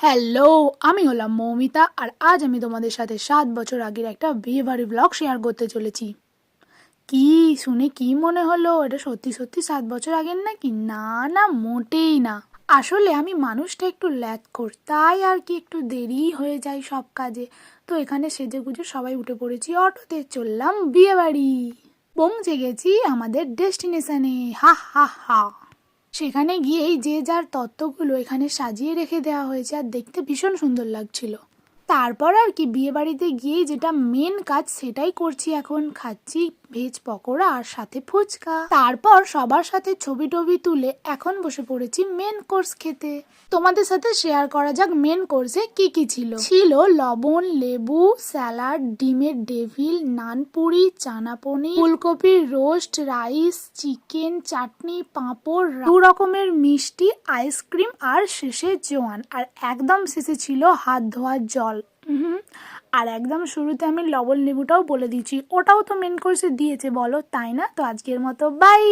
Hello, আমি হলাম মৌমিতা আর আজ আমি তোমাদের সাথে 7 বছর আগের একটা বিয়েবাড়ি ব্লগ শেয়ার করতে চলেছি। কি শুনে কি মনে হলো এটা সত্যি সত্যি 7 বছর আগের নাকি? না না, মোটেই না। আসলে আমি মানুষটা একটু ল্যাথখোর, তাই আর কি একটু দেরি হয়ে যায় সব কাজে। তো এখানে সেজে গুজে সবাই উঠে পড়েছি অটোতে, চললাম বিয়েবাড়ি। পৌঁছে গেছি আমাদের ডেস্টিনেশনে। হা হা হা। সেখানে গিয়েই যে যার তত্ত্বগুলো এখানে সাজিয়ে রেখে দেওয়া হয়েছে আর দেখতে ভীষণ সুন্দর লাগছিল। তারপর আর কি বিয়ে বাড়িতে গিয়েই যেটা মেন কাজ সেটাই করছি, এখন খাচ্ছি ভেজ পকোড়া আর সাথে ফুচকা। তারপর সবার সাথে ছবি টবি তুলে এখন বসে পড়েছি মেন কোর্স খেতে। তোমাদের সাথে শেয়ার করা যাক মেন কোর্সে কি কি ছিল। ছিল লবণ, লেবু, স্যালাড, ডিমের ডেভিল, নানপুরি, চানা পনির, ফুলকপির রোস্ট, রাইস, চিকেন, চাটনি, পাঁপড়, 2 রকমের মিষ্টি, আইসক্রিম আর শেষে জোয়ান। আর একদম শেষে ছিল হাত ধোয়ার জল। আর একদম শুরুতে আমি লবণ লেবুটাও বলে দিচ্ছি, ওটাও তো মেন কোর্সে দিয়েছে বলো, তাই না? তো আজকের মতো বাই।